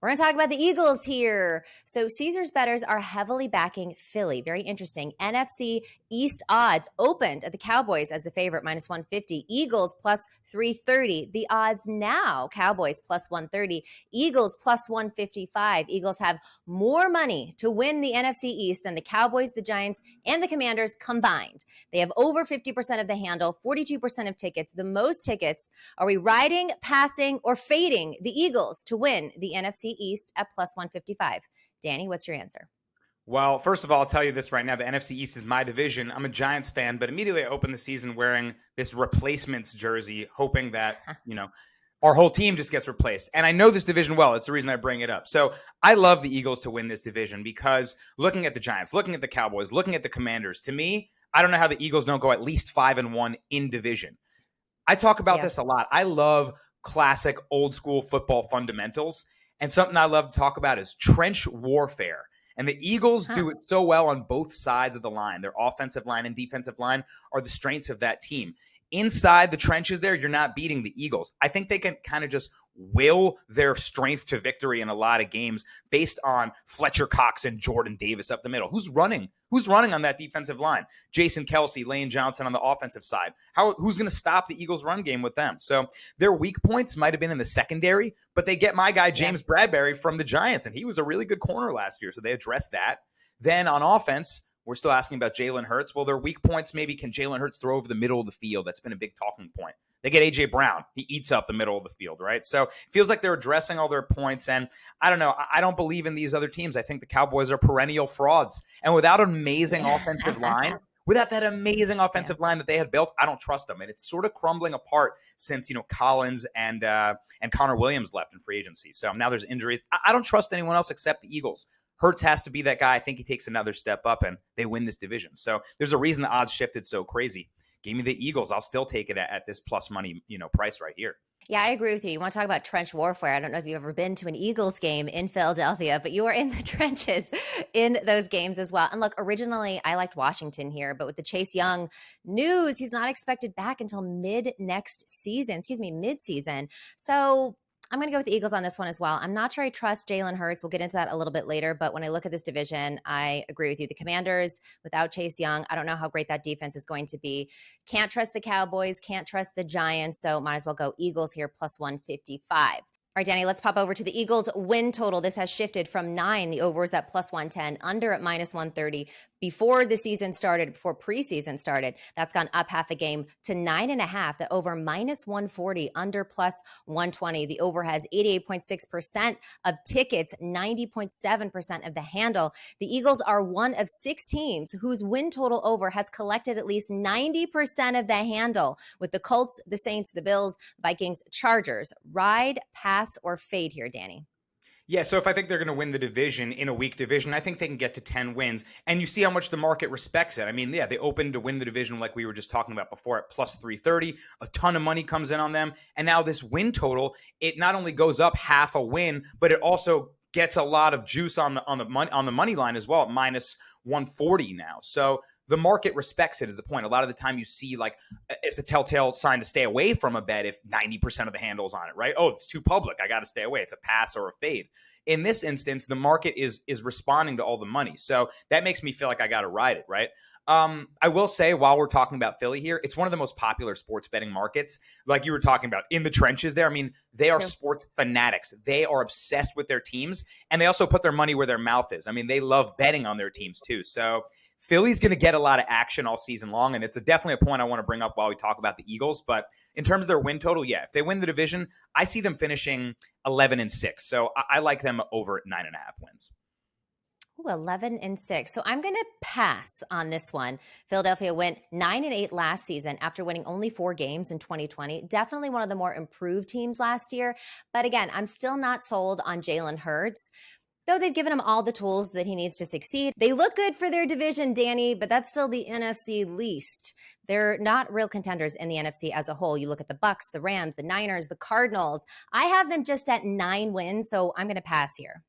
We're going to talk about the Eagles here. So Caesars bettors are heavily backing Philly. Very interesting. NFC East odds opened at the Cowboys as the favorite, minus 150. Eagles plus 330. The odds now, Cowboys plus 130. Eagles plus 155. Eagles have more money to win the NFC East than the Cowboys, the Giants, and the Commanders combined. They have over 50% of the handle, 42% of tickets. The most tickets. Are we riding, passing, or fading the Eagles to win the NFC East at plus 155? Danny, what's your answer? Well, first of all, I'll tell you this right now. The NFC East is my division. I'm a Giants fan, but immediately I opened the season wearing this replacements jersey, hoping that, our whole team just gets replaced. And I know this division well. It's the reason I bring it up. So I love the Eagles to win this division because looking at the Giants, looking at the Cowboys, looking at the Commanders, to me, I don't know how the Eagles don't go at least 5-1 in division. I talk about this a lot. I love classic old school football fundamentals. And something I love to talk about is trench warfare. And the Eagles do it so well on both sides of the line. Their offensive line and defensive line are the strengths of that team. Inside the trenches there, you're not beating the Eagles. I think they can kind of just will their strength to victory in a lot of games based on Fletcher Cox and Jordan Davis up the middle. Who's running? Who's running on that defensive line? Jason Kelsey, Lane Johnson on the offensive side. Who's going to stop the Eagles' run game with them? So their weak points might have been in the secondary, but they get my guy James Bradbury from the Giants, and he was a really good corner last year, so they addressed that. Then on offense, we're still asking about Jalen Hurts. Well, their weak points maybe can Jalen Hurts throw over the middle of the field? That's been a big talking point. They get A.J. Brown. He eats up the middle of the field, right? So it feels like they're addressing all their points. And I don't know. I don't believe in these other teams. I think the Cowboys are perennial frauds. And without an amazing offensive line, without that amazing offensive line that they had built, I don't trust them. And it's sort of crumbling apart since, Collins and Connor Williams left in free agency. So now there's injuries. I don't trust anyone else except the Eagles. Hurts has to be that guy. I think he takes another step up and they win this division. So there's a reason the odds shifted so crazy. Give me the Eagles. I'll still take it at this plus money, price right here. Yeah, I agree with you. You want to talk about trench warfare. I don't know if you've ever been to an Eagles game in Philadelphia, but you are in the trenches in those games as well. And look, originally I liked Washington here, but with the Chase Young news, he's not expected back until mid-season. So I'm going to go with the Eagles on this one as well. I'm not sure I trust Jalen Hurts. We'll get into that a little bit later. But when I look at this division, I agree with you. The Commanders, without Chase Young, I don't know how great that defense is going to be. Can't trust the Cowboys. Can't trust the Giants. So might as well go Eagles here, plus 155. All right, Danny, let's pop over to the Eagles win total. This has shifted from 9. The over is at plus 110, under at minus 130. Before the season started, before preseason started, that's gone up half a game to 9.5. The over minus 140, under plus 120. The over has 88.6% of tickets, 90.7% of the handle. The Eagles are one of 6 teams whose win total over has collected at least 90% of the handle, with the Colts, the Saints, the Bills, Vikings, Chargers. Ride, pass, or fade here, Danny? Yeah, so if I think they're going to win the division in a weak division, I think they can get to 10 wins. And you see how much the market respects it. I mean, they opened to win the division like we were just talking about before at plus 330. A ton of money comes in on them. And now this win total, it not only goes up half a win, but it also gets a lot of juice on the money line as well at minus 140 now. So the market respects it is the point. A lot of the time you see it's a telltale sign to stay away from a bet if 90% of the handle's on it, right? Oh, it's too public. I got to stay away. It's a pass or a fade. In this instance, the market is responding to all the money. So that makes me feel like I got to ride it, right? I will say while we're talking about Philly here, it's one of the most popular sports betting markets. Like you were talking about in the trenches there. I mean, they are sports fanatics. They are obsessed with their teams and they also put their money where their mouth is. I mean, they love betting on their teams too. So Philly's going to get a lot of action all season long, and it's definitely a point I want to bring up while we talk about the Eagles. But in terms of their win total, yeah, if they win the division, I see them finishing 11-6. So I like them over 9.5 wins. Ooh, 11-6. So I'm going to pass on this one. Philadelphia went 9-8 last season after winning only 4 games in 2020. Definitely one of the more improved teams last year. But again, I'm still not sold on Jalen Hurts. Though they've given him all the tools that he needs to succeed. They look good for their division, Danny, but that's still the NFC least. They're not real contenders in the NFC as a whole. You look at the Bucks, the Rams, the Niners, the Cardinals. I have them just at 9 wins, so I'm going to pass here.